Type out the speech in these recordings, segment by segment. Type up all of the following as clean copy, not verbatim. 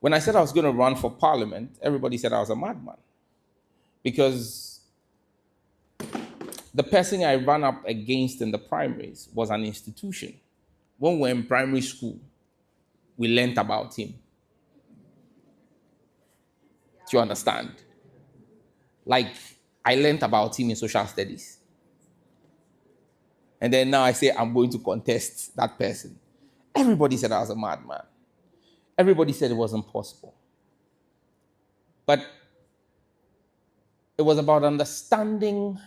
When I said I was going to run for parliament, everybody said I was a madman because the person I ran up against in the primaries was an institution. When we were in primary school, we learnt about him. Do you understand? Like, I learnt about him in social studies. And then now I say I'm going to contest that person. Everybody said I was a madman. Everybody said it wasn't possible. But it was about understanding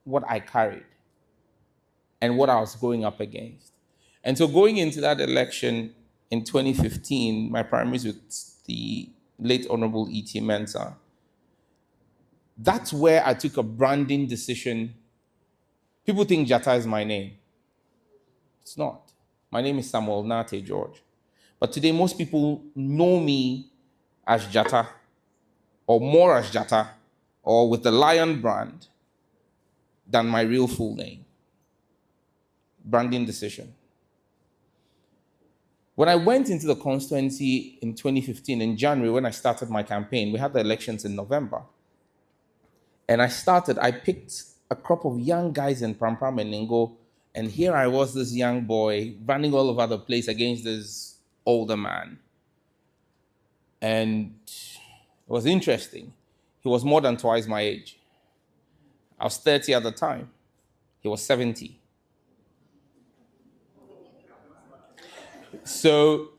what I carried and what I was going up against. And so going into that election in 2015, my primaries with the late Honorable E.T. Mensah, that's where I took a branding decision. People think DZATA is my name. It's not. My name is Samuel George. But today, most people know me as DZATA, or more as DZATA, or with the Lion brand, than my real full name. Branding decision. When I went into the constituency in 2015, in January, when I started my campaign, we had the elections in November. And I picked a crop of young guys in Prampram and Ningo, and here I was, this young boy, running all over the place against this older man. And it was interesting. He was more than twice my age. I was 30 at the time. He was 70. So,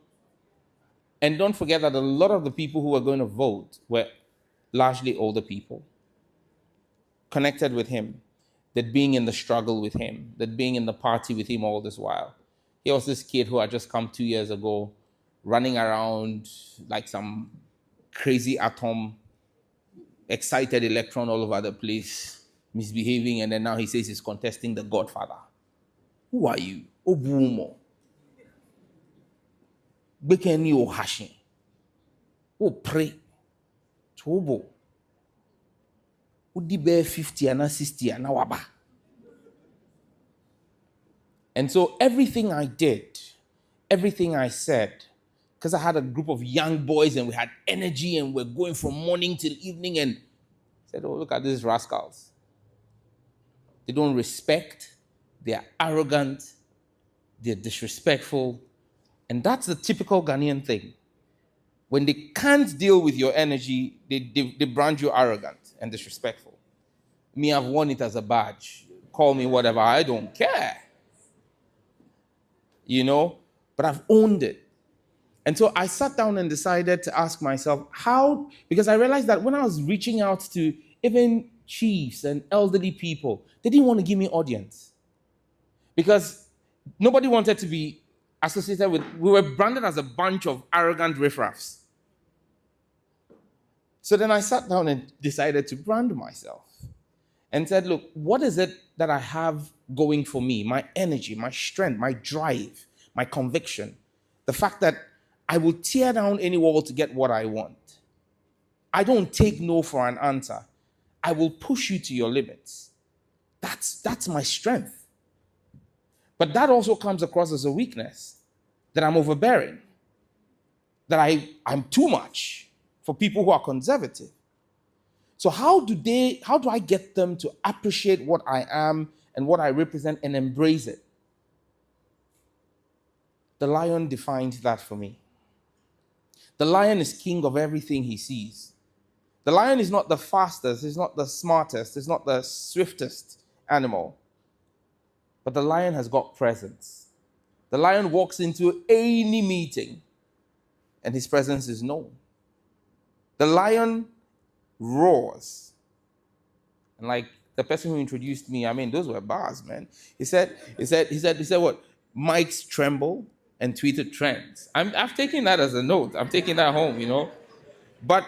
and don't forget that a lot of the people who were going to vote were largely older people, connected with him, that being in the struggle with him, that being in the party with him all this while. He was this kid who had just come 2 years ago, running around like some crazy atom, excited electron all over the place, misbehaving, and then now he says he's contesting the Godfather. Who are you? Obumo. Bekeni o hashin. O pray. Tobo. Udi be 50 and 60 and waba. And so everything I did, everything I said, because I had a group of young boys and we had energy and we're going from morning till evening, and I said, oh, look at these rascals. They don't respect, they are arrogant, they're disrespectful. And that's the typical Ghanaian thing. When they can't deal with your energy, they brand you arrogant and disrespectful. Me, I've worn it as a badge. Call me whatever, I don't care. You know, but I've owned it. And so I sat down and decided to ask myself how, because I realized that when I was reaching out to even chiefs and elderly people, they didn't want to give me audience. Because nobody wanted to be associated with, we were branded as a bunch of arrogant riffraffs. So then I sat down and decided to brand myself and said, look, what is it that I have going for me? My energy, my strength, my drive, my conviction. The fact that I will tear down any wall to get what I want. I don't take no for an answer. I will push you to your limits. That's my strength. But that also comes across as a weakness, that I'm overbearing, that I'm too much for people who are conservative. So how do I get them to appreciate what I am and what I represent and embrace it? The lion defined that for me. The lion is king of everything he sees. The lion is not the fastest, it's not the smartest, it's not the swiftest animal. But the lion has got presence. The lion walks into any meeting and his presence is known. The lion roars. And like the person who introduced me, I mean, those were bars, man. He said what? Mics tremble and tweeted trends. I've taken that as a note. I'm taking that home, you know. But